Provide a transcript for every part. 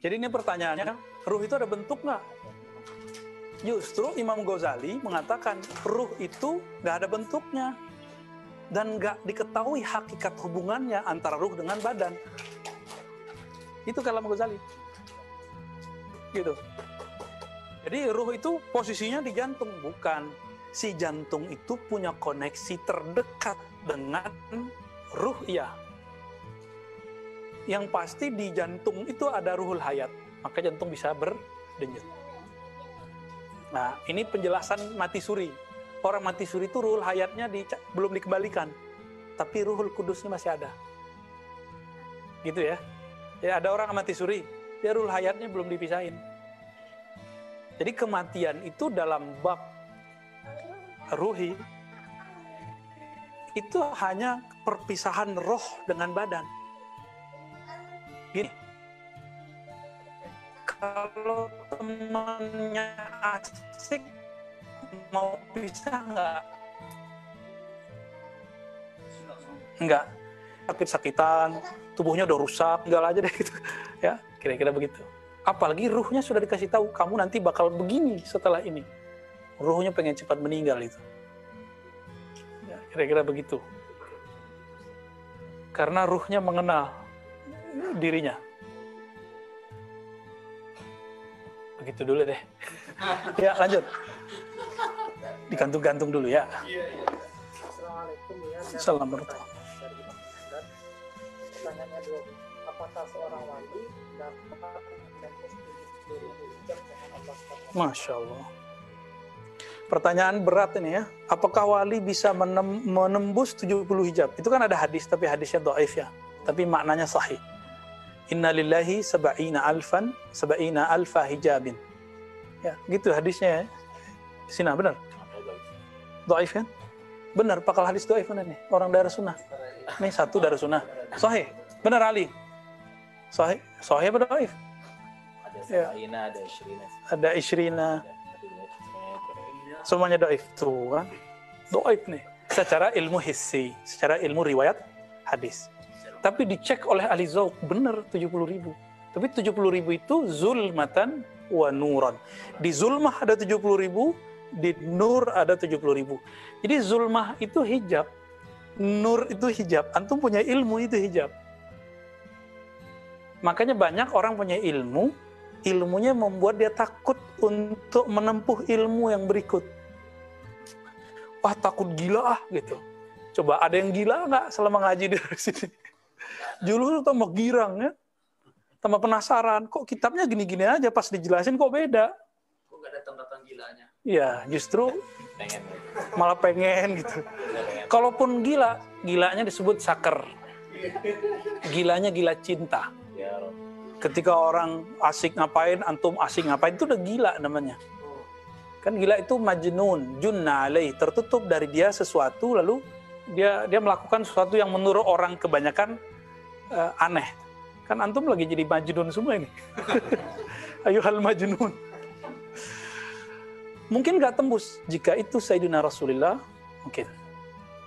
Jadi ini pertanyaannya, ruh itu ada bentuk nggak? Justru Imam Ghazali mengatakan ruh itu nggak ada bentuknya dan nggak diketahui hakikat hubungannya antara ruh dengan badan. Itu kalam Ghazali. Gitu. Jadi ruh itu posisinya di jantung, bukan. Si jantung itu punya koneksi terdekat dengan ruh, ya. Yang pasti di jantung itu ada ruhul hayat, maka jantung bisa berdenyut. Nah, ini penjelasan mati suri. Orang mati suri itu ruhul hayatnya belum dikembalikan, tapi ruhul kudusnya masih ada. Gitu ya. Ya, ada orang mati suri, dia ruhul hayatnya belum dipisahin. Jadi kematian itu dalam bab ruhi itu hanya perpisahan roh dengan badan. Gini, kalau temannya asik, mau pisah nggak? Enggak. Sakit-sakitan, tubuhnya udah rusak, tinggal aja deh gitu. Ya, kira-kira begitu. Apalagi ruhnya sudah dikasih tahu, kamu nanti bakal begini setelah ini. Ruhnya pengen cepat meninggal itu. Ya, kira-kira begitu. Karena ruhnya mengenal dirinya. Begitu dulu deh. Ya, lanjut. Digantung-gantung dulu ya. Assalamualaikum ya. Assalamualaikum. Pertanyaannya dua. Apakah seorang wali dapat menembus 70.000 hijab dengan Allah SWT? Masya Allah. Pertanyaan berat ini ya. Apakah wali bisa menembus 70 hijab? Itu kan ada hadis, tapi hadisnya dhaif ya. Tapi maknanya sahih. Inna lillahi sab'ina alfa hijabin. Ya, gitu hadisnya ya. Sina, benar? Dhaif kan? Benar, pakal hadis dhaif benar nih. Orang darah sunnah. Ini satu darah sunnah. Sahih. Benar Ali. Sahih. Sahih apa dhaif? Ada Ya. Sab'ina, ada Ishrina. Ada Ishrina. Semuanya dhaif. Tuh kan. Dhaif nih. Secara ilmu hissi, secara ilmu riwayat hadis. Tapi dicek oleh ahli zauq, benar 70.000. Tapi 70.000 itu zulmatan wa nuran. Di zulmah ada 70.000, di nur ada 70.000. Jadi zulmah itu hijab, nur itu hijab. Antum punya ilmu itu hijab. Makanya banyak orang punya ilmu, ilmunya membuat dia takut untuk menempuh ilmu yang berikut. Wah, takut gila gitu. Coba ada yang gila nggak selama ngaji dari sini? Julu tambah girang ya, tambah penasaran. Kok kitabnya gini-gini aja, pas dijelasin kok beda? Kok nggak ada tanda-tanda gilanya? Ya, justru Pengen. malah pengen gitu. Kalaupun gila, gilanya disebut saker. Gilanya gila cinta. Ya, Rob. Ketika orang asik ngapain, antum asik ngapain, itu udah gila namanya. Kan gila itu majnun, junna alaih, tertutup dari dia sesuatu, lalu dia melakukan sesuatu yang menurut orang kebanyakan aneh. Kan antum lagi jadi majnun semua ini. Ayuhal majnun. Mungkin nggak tembus. Jika itu Sayyidina Rasulullah, mungkin.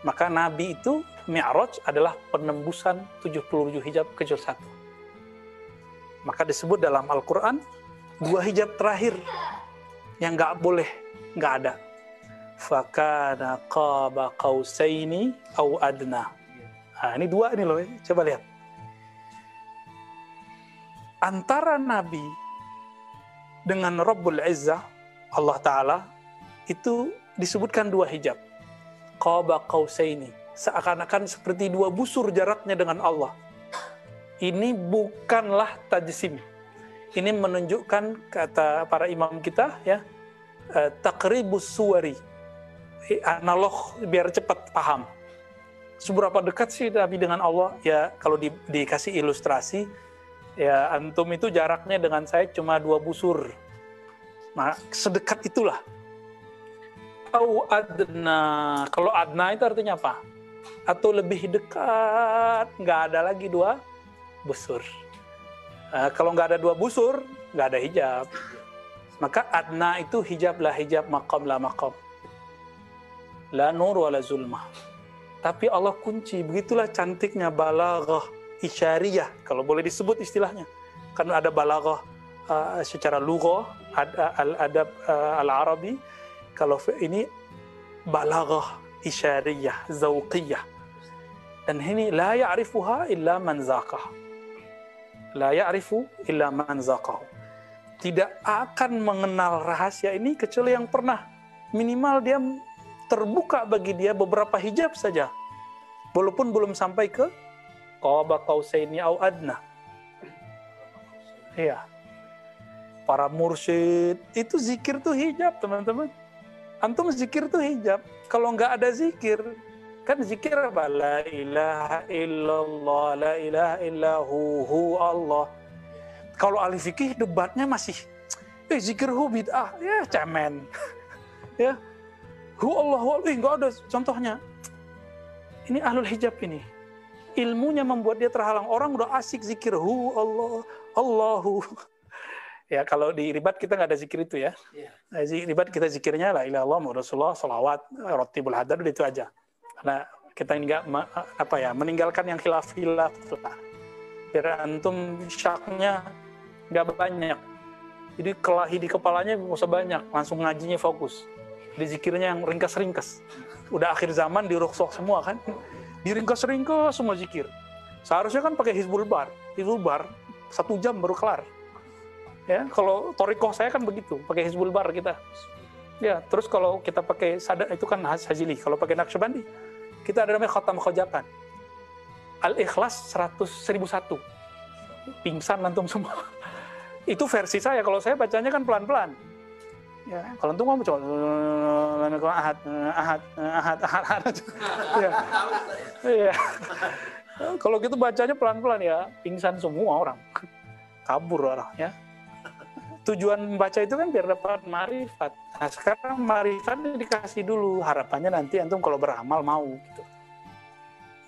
Maka Nabi itu, Mi'raj adalah penembusan 70 hijab kecuali satu. Maka disebut dalam Al-Quran, 2 hijab terakhir yang nggak boleh, nggak ada. Fakana qaba qausaini au adna. Nah, ini 2 ini loh, coba lihat. Antara Nabi dengan Rabbul Izzah, Allah Ta'ala, itu disebutkan 2 hijab. Qaba qausaini, seakan-akan seperti 2 busur jaraknya dengan Allah. Ini bukanlah tajsim. Ini menunjukkan, kata para imam kita, ya, taqribus suwari, analog biar cepat paham. Seberapa dekat sih Nabi dengan Allah? Ya, kalau dikasih ilustrasi, ya antum itu jaraknya dengan saya cuma 2 busur. Nah, sedekat itulah. Au adna. Kalau adna itu artinya apa? Atau lebih dekat, nggak ada lagi 2 busur. Kalau nggak ada 2 busur, nggak ada hijab. Maka adna itu hijab lah hijab, maqam lah maqam. La nur wa la zulmah. Tapi Allah kunci, begitulah cantiknya balaghah isyariyah, kalau boleh disebut istilahnya. Kan ada balaghah secara lughah, adab al-Arabi. Kalau ini balaghah isyariyah, zauqiyah. Dan ini la ya'rifuha illa man zaqah. La ya'rifu illa man zaqah. Tidak akan mengenal rahasia ini kecuali yang pernah. Minimal dia terbuka bagi dia beberapa hijab saja. Walaupun belum sampai ke qaba qausaini au adna. Iya. Para mursyid itu zikir tuh hijab, teman-teman. Antum zikir tuh hijab. Kalau nggak ada zikir, kan zikir apa? La ilaha illallah, la ilaha illahu Allah. Kalau ahli fikih debatnya masih zikir hu bid'ah, ya cemen. Ya. Hu Allah, nggak ada contohnya. Ini ahlul hijab ini. Ilmunya membuat dia terhalang. Orang udah asik zikir hu Allah, Allahu. Ya, kalau di ribat kita nggak ada zikir itu ya. Ribat kita zikirnya la ilaha illallah Muhammad Rasulullah, salawat, ratibul hadar, itu aja. Karena kita nggak meninggalkan yang khilaf-khilaf lah. Biar antum syaknya nggak banyak. Jadi kelahi di kepalanya nggak usah banyak, langsung ngajinya fokus. Di zikirnya yang ringkas-ringkas. Udah akhir zaman dirukhsah semua kan. Diringkas-ringkas semua zikir. Seharusnya kan pakai Hizbul Bar. Hizbul Bar 1 jam baru kelar. Ya, kalau Thariqah saya kan begitu, pakai Hizbul Bar kita. Ya, terus kalau kita pakai Sadat itu kan Hajili. Kalau pakai Naqsyabandi, kita ada namanya Khatam Khojakan. Al-Ikhlas 1001. Pingsan antum semua. Itu versi saya, kalau saya bacanya kan pelan-pelan. Ya, kalau antum ngomong coba ahad. Ya. Ya. Kalau gitu bacanya pelan-pelan ya, pingsan semua orang. Kabur orang ya. Tujuan membaca itu kan biar dapat marifat. Nah, sekarang marifat dikasih dulu. Harapannya nanti antum kalau beramal mau gitu.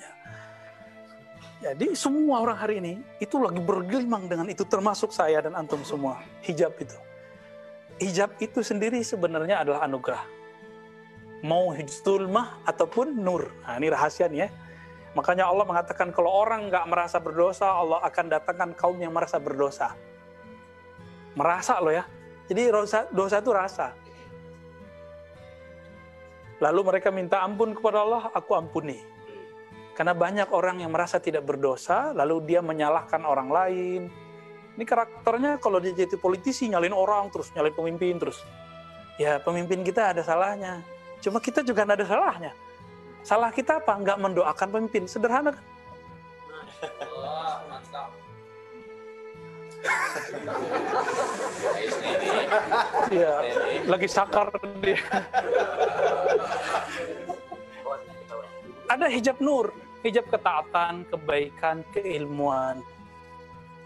Ya. Jadi semua orang hari ini itu lagi bergelimang dengan itu, termasuk saya dan antum semua. Hijab itu. Hijab itu sendiri sebenarnya adalah anugerah. Mau zulmah ataupun nur. Nah, ini rahasia nih ya. Makanya Allah mengatakan kalau orang nggak merasa berdosa, Allah akan datangkan kaum yang merasa berdosa. Merasa loh ya. Jadi dosa itu rasa. Lalu mereka minta ampun kepada Allah, aku ampuni. Karena banyak orang yang merasa tidak berdosa, lalu dia menyalahkan orang lain. Ini karakternya kalau dia jadi politisi, nyalin orang, terus nyalin pemimpin, terus. Ya pemimpin kita ada salahnya. Cuma kita juga ada salahnya. Salah kita apa? Nggak mendoakan pemimpin. Sederhana kan? Wah, mantap. Iya, lagi sakar dia. Ada hijab nur, hijab ketaatan, kebaikan, keilmuan.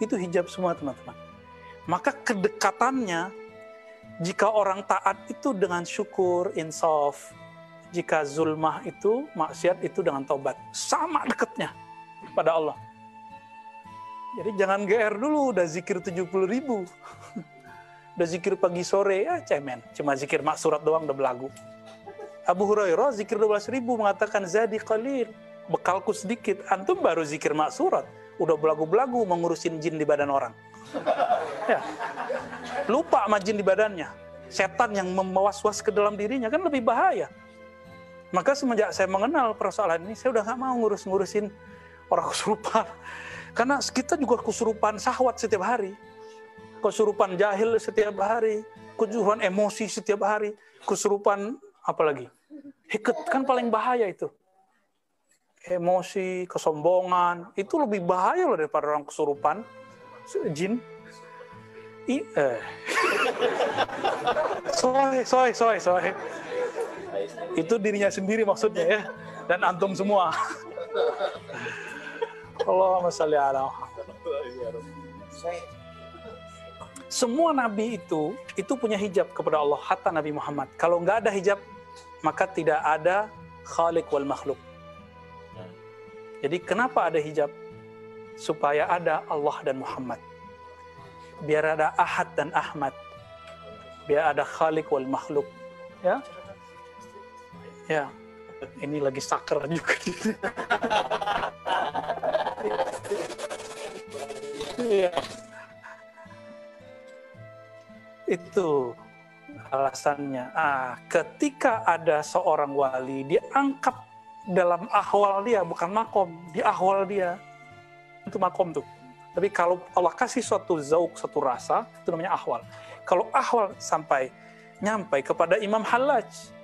Itu hijab semua teman-teman. Maka kedekatannya, jika orang taat itu dengan syukur, insaf. Jika zulmah itu, maksiat itu dengan taubat. Sama dekatnya pada Allah. Jadi jangan GR dulu, udah zikir 70.000. Udah zikir pagi sore, ya cemen. Cuma zikir maksurat doang, udah belagu. Abu Hurairah zikir 12.000 mengatakan, zadi qalil, bekalku sedikit. Antum baru zikir maksurat, udah belagu-belagu mengurusin jin di badan orang. Ya. Lupa sama jin di badannya. Setan yang mewas-was ke dalam dirinya kan lebih bahaya. Maka semenjak saya mengenal persoalan ini, saya udah gak mau ngurusin orang kesurupan. Karena kita juga kesurupan syahwat setiap hari. Kesurupan jahil setiap hari. Kesurupan emosi setiap hari. Kesurupan apalagi? Hiket, kan paling bahaya itu. Emosi, kesombongan. Itu lebih bahaya loh daripada orang kesurupan. Jin. Soy. Itu dirinya sendiri maksudnya ya. Dan antum semua. Allahumma shalli ala Muhammad. Semua nabi itu punya hijab kepada Allah, hatta Nabi Muhammad. Kalau nggak ada hijab, maka tidak ada khaliq wal makhluk. Jadi kenapa ada hijab? Supaya ada Allah dan Muhammad. Biar ada Ahad dan Ahmad. Biar ada khaliq wal makhluk. Ya. Ya. Ini lagi sakar juga. Iya. Itu alasannya. Ketika ada seorang wali, dia angkat dalam ahwal dia, bukan makom, di ahwal dia. Itu makom tuh. Tapi kalau Allah kasih suatu zauk, suatu rasa, itu namanya ahwal. Kalau ahwal nyampai kepada Imam Hallaj,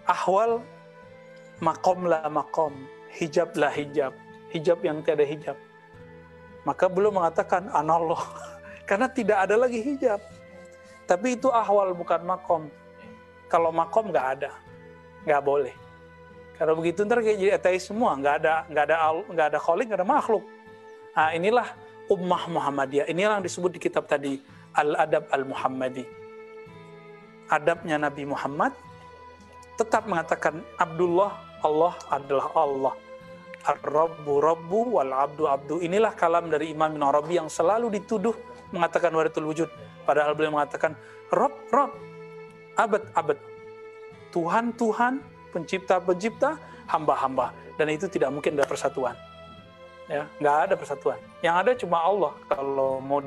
ahwal makom lah makom, hijab lah hijab, hijab yang tiada hijab. Maka belum mengatakan anallah, karena tidak ada lagi hijab. Tapi itu ahwal bukan makom. Kalau makom nggak boleh. Karena begitu ntar kayak jadi ateis semua, nggak ada khalik, nggak ada makhluk. Nah, inilah ummah Muhammadiyah. Inilah yang disebut di kitab tadi Al-Adab Al-Muhammadi. Adabnya Nabi Muhammad tetap mengatakan Abdullah, Allah adalah Allah. Ar-Rabbu Rabbu wal Abdu Abdu. Inilah kalam dari Imam Ibn Arabi yang selalu dituduh mengatakan wahdatul wujud. Padahal beliau mengatakan Rabb, abad, Tuhan, pencipta, hamba. Dan itu tidak mungkin ada persatuan. Ya, nggak ada persatuan. Yang ada cuma Allah kalau mau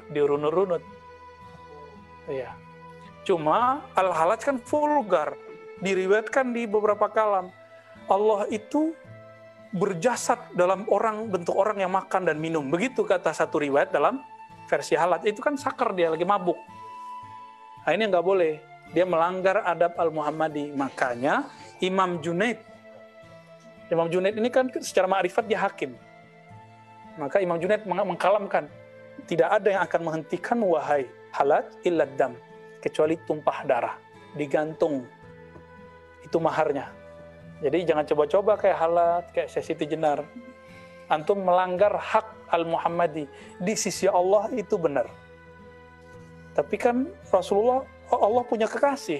dirunut-runut. Ya. Cuma Al-Hallaj kan vulgar, diriwayatkan di beberapa kalam. Allah itu berjasad dalam bentuk orang yang makan dan minum. Begitu kata satu riwayat dalam versi Hallaj. Itu kan sakar, dia lagi mabuk. Nah, ini nggak boleh. Dia melanggar adab Al-Muhammadi. Makanya Imam Junaid ini kan secara ma'rifat dia hakim. Maka Imam Junaid mengkalamkan, tidak ada yang akan menghentikan wahai Hallaj illa dam, kecuali tumpah darah, digantung. Itu maharnya. Jadi jangan coba-coba kayak Hallaj, kayak Syekh Siti Jenar. Antum melanggar hak Al-Muhammadi. Di sisi Allah itu benar. Tapi kan Allah punya kekasih.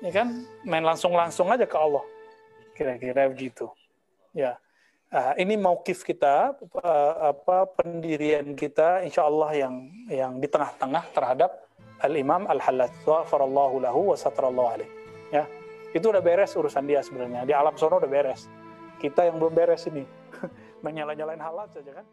Ya kan? Main langsung aja ke Allah. Kira-kira begitu. Ya. Ini mauqif kita, pendirian kita, insya Allah yang di tengah-tengah terhadap Al-Imam Al-Hallaj. Ghafarallahu lahu wa satarallahu alaih. Ya. Itu udah beres urusan dia sebenarnya. Di alam sono udah beres. Kita yang belum beres ini. Menyala-nyalain Hallaj saja kan.